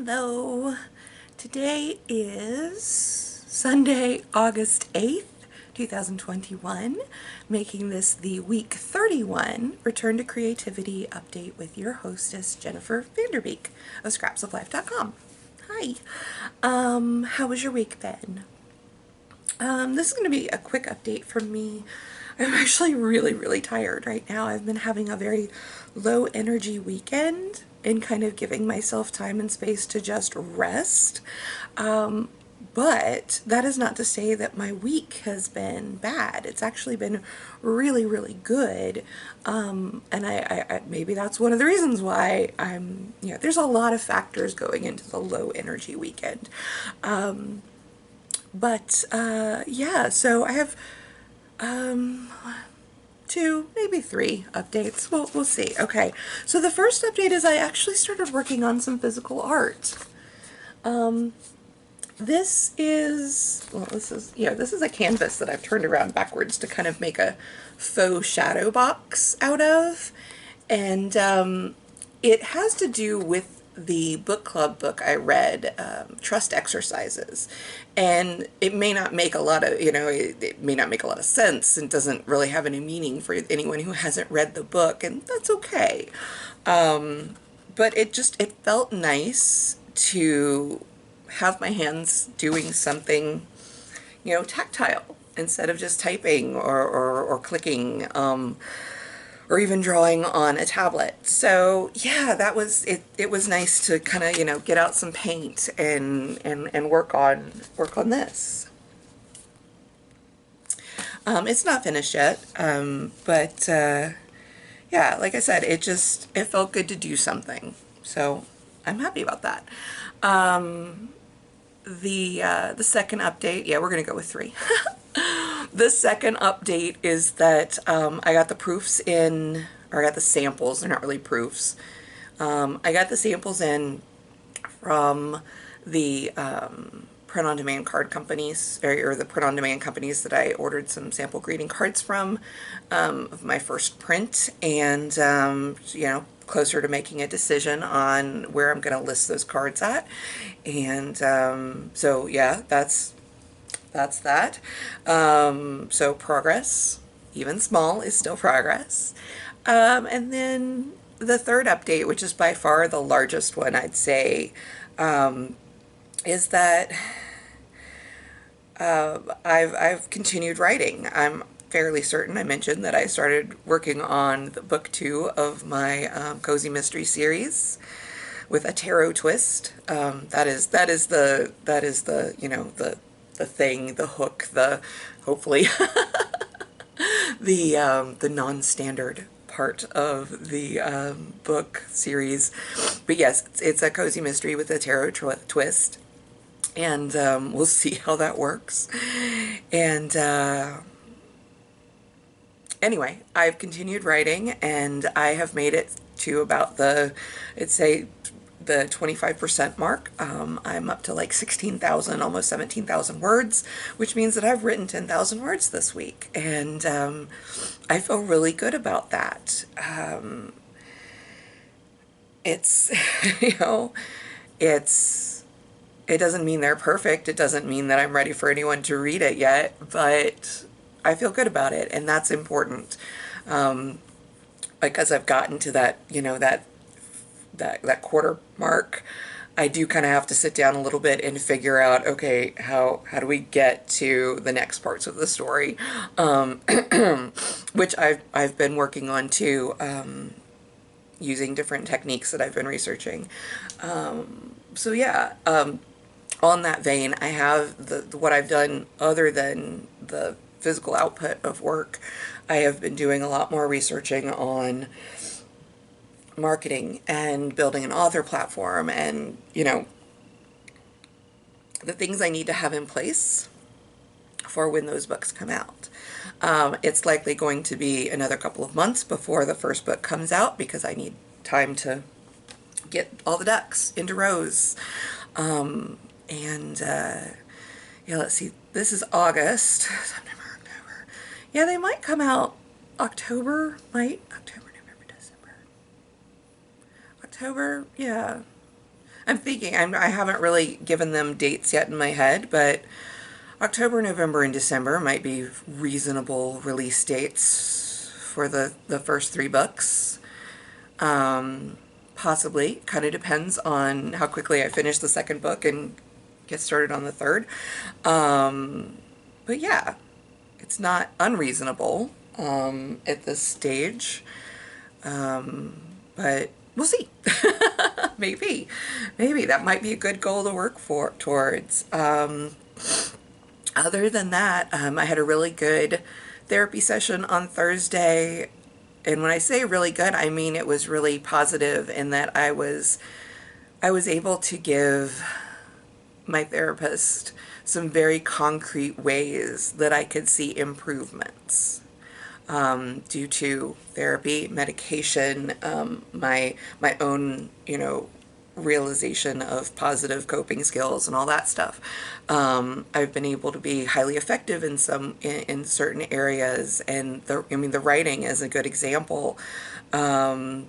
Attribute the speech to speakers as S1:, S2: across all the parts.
S1: Hello. Today is Sunday, August 8th, 2021, making this the week 31 Return to Creativity update with your hostess, Jennifer Vanderbeek of scrapsoflife.com. Hi. How was your week been? This is going to be a quick update from me. I'm actually really tired right now. I've been having a very low energy weekend and kind of giving myself time and space to just rest. But that is not to say that my week has been bad. It's actually been really good. And I maybe that's one of the reasons why there's a lot of factors going into the low energy weekend. Yeah, so I have two, maybe three updates. We'll see. Okay, so the first update is I actually started working on some physical art. This is a canvas that I've turned around backwards to kind of make a faux shadow box out of, and it has to do with the book club book I read, Trust Exercises, and it may not make a lot of, it may not make a lot of sense and doesn't really have any meaning for anyone who hasn't read the book, and that's okay. But it felt nice to have my hands doing something, tactile instead of just typing or clicking, or even drawing on a tablet. So yeah, that was it. It was nice to kind of, get out some paint and work on this. It's not finished yet, but yeah, like I said, it felt good to do something. So I'm happy about that. The second update, yeah, we're gonna go with three. The second update is that I got the proofs in, or I got the samples, they're not really proofs. I got the samples in from the print-on-demand card companies, or the print-on-demand companies that I ordered some sample greeting cards from, of my first print, and closer to making a decision on where I'm going to list those cards at. And so yeah, that's that. So progress, even small, is still progress. And then the third update, which is by far the largest one, I'd say, is that I've continued writing. I'm fairly certain I mentioned that I started working on the book 2 of my cozy mystery series with a tarot twist. That is the the thing, the hook, the hopefully the non-standard part of the book series. But yes, it's a cozy mystery with a tarot twist, and we'll see how that works. And anyway, I've continued writing, and I have made it to about I'd say the 25% mark. I'm up to like 16,000, almost 17,000 words, which means that I've written 10,000 words this week, and I feel really good about that. It's, it doesn't mean they're perfect. It doesn't mean that I'm ready for anyone to read it yet, but I feel good about it, and that's important. Because I've gotten to that, that quarter mark, I do kind of have to sit down a little bit and figure out, okay, how do we get to the next parts of the story, which I've been working on too, using different techniques that I've been researching. So yeah, on that vein, I have what I've done other than the physical output of work. I have been doing a lot more researching on marketing and building an author platform, and the things I need to have in place for when those books come out. It's likely going to be another couple of months before the first book comes out, because I need time to get all the ducks into rows. Yeah, let's see, this is August, September, October. Yeah, they might come out October, October, November, December. October, yeah. I'm thinking, I haven't really given them dates yet in my head, but October, November, and December might be reasonable release dates for the first three books. Possibly. Kind of depends on how quickly I finish the second book and get started on the third. But yeah, it's not unreasonable at this stage. But we'll see. Maybe. Maybe that might be a good goal to work for towards. Other than that, I had a really good therapy session on Thursday. And when I say really good, I mean it was really positive in that I was able to give my therapist some very concrete ways that I could see improvements due to therapy, medication, my own, realization of positive coping skills and all that stuff. I've been able to be highly effective in certain areas, and the writing is a good example. I,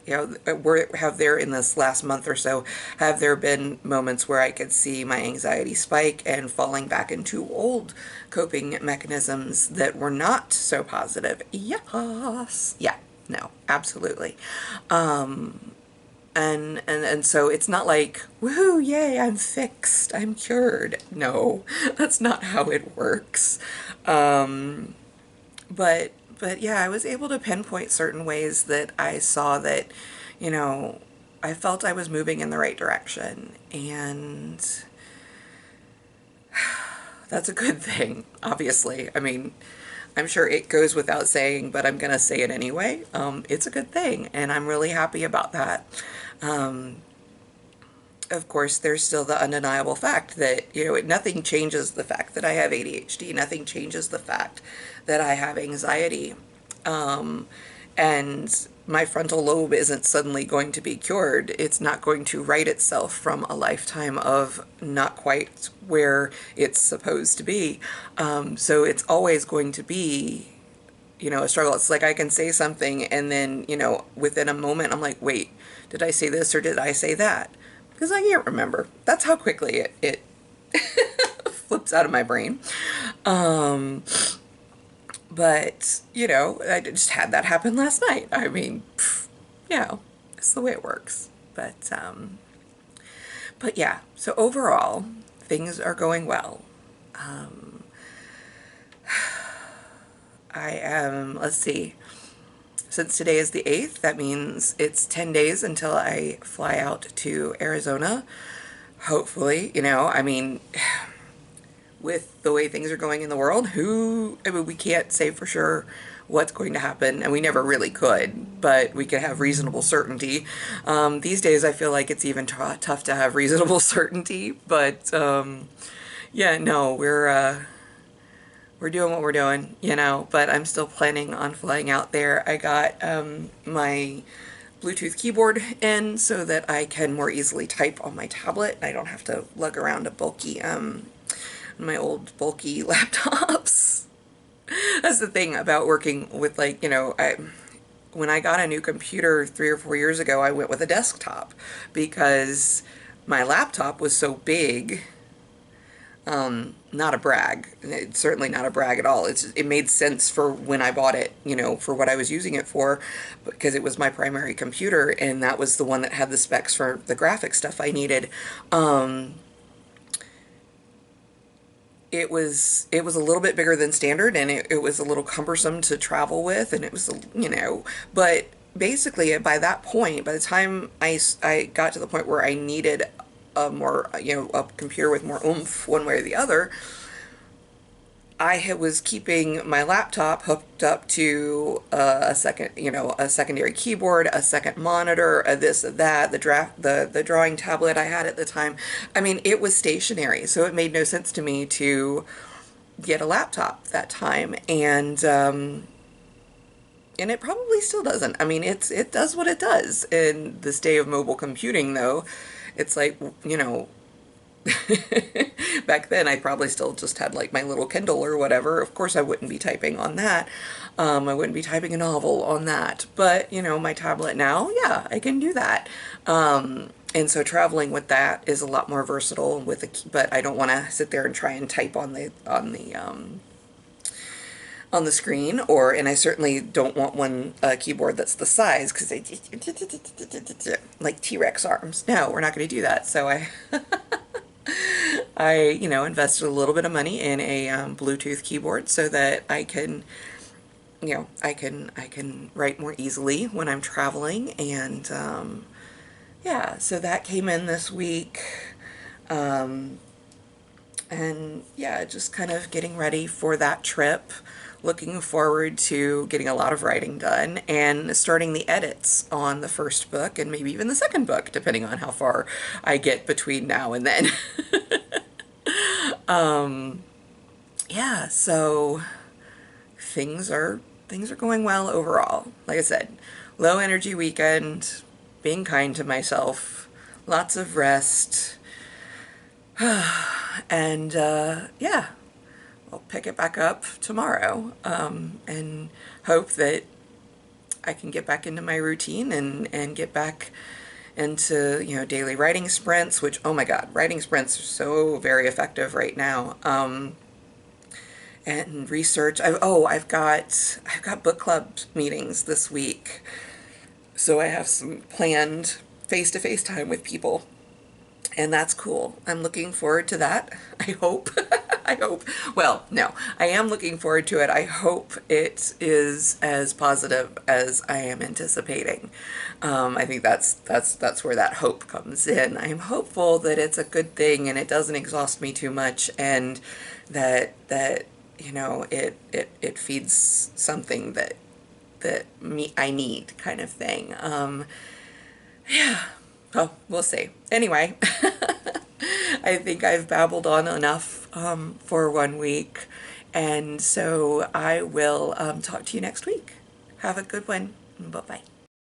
S1: have there in this last month or so, have there been moments where I could see my anxiety spike and falling back into old coping mechanisms that were not so positive? Yes. Yeah. No, absolutely. And so it's not like, woohoo, yay, I'm fixed, I'm cured. No, that's not how it works. But yeah, I was able to pinpoint certain ways that I saw that, I felt I was moving in the right direction. And that's a good thing, obviously. I mean, I'm sure it goes without saying, but I'm going to say it anyway. It's a good thing, and I'm really happy about that. Of course, there's still the undeniable fact that, nothing changes the fact that I have ADHD. Nothing changes the fact that I have anxiety. And my frontal lobe isn't suddenly going to be cured. It's not going to right itself from a lifetime of not quite where it's supposed to be. So it's always going to be, a struggle. It's like I can say something and then, within a moment, I'm like, wait, did I say this or did I say that? Because I can't remember. That's how quickly it flips out of my brain. But, I just had that happen last night. I mean, it's the way it works. But yeah, so overall, things are going well. I am, let's see, since today is the 8th, that means it's 10 days until I fly out to Arizona. Hopefully, I mean, with the way things are going in the world, we can't say for sure what's going to happen, and we never really could, but we could have reasonable certainty. These days I feel like it's even tough to have reasonable certainty, but yeah, no, we're doing what we're doing, but I'm still planning on flying out there. I got my Bluetooth keyboard in so that I can more easily type on my tablet. I don't have to lug around a bulky, my old bulky laptops. That's the thing about working with, like, when I got a new computer 3 or 4 years ago, I went with a desktop because my laptop was so big. Not a brag. It's certainly not a brag at all. It made sense for when I bought it, for what I was using it for, because it was my primary computer, and that was the one that had the specs for the graphic stuff I needed. It was a little bit bigger than standard, and it was a little cumbersome to travel with, and it was, but basically by that point, by the time I got to the point where I needed a more, a computer with more oomph one way or the other, I was keeping my laptop hooked up to a secondary keyboard, a second monitor, a this, a that, the drawing tablet I had at the time. I mean, it was stationary, so it made no sense to me to get a laptop that time, and it probably still doesn't. I mean, it does what it does in this day of mobile computing, though. It's like, Back then, I probably still just had like my little Kindle or whatever. Of course, I wouldn't be typing on that. I wouldn't be typing a novel on that. But, you know, my tablet now, yeah, I can do that. And so traveling with that is a lot more versatile with but I don't want to sit there and try and type on the screen, and I certainly don't want one keyboard that's the size because they like T-Rex arms. No, we're not going to do that. So you know, invested a little bit of money in a Bluetooth keyboard so that I can, you know, I can write more easily when I'm traveling, and yeah, so that came in this week. And yeah, just kind of getting ready for that trip. Looking forward to getting a lot of writing done and starting the edits on the first book and maybe even the second book, depending on how far I get between now and then. Yeah, so things are going well overall. Like I said, low energy weekend, being kind to myself, lots of rest, and yeah, I'll pick it back up tomorrow, and hope that I can get back into my routine and get back into, you know, daily writing sprints, which, oh my God, writing sprints are so very effective right now. And research. I've got book club meetings this week, so I have some planned face-to-face time with people, and that's cool. I'm looking forward to that. I hope. I hope. Well, no, I am looking forward to it. I hope it is as positive as I am anticipating. I think that's where that hope comes in. I'm hopeful that it's a good thing and it doesn't exhaust me too much, and that you know, it feeds something that I need, kind of thing. Yeah. Oh, we'll see. Anyway, I think I've babbled on enough for 1 week, and so I will talk to you next week. Have a good one. Bye-bye.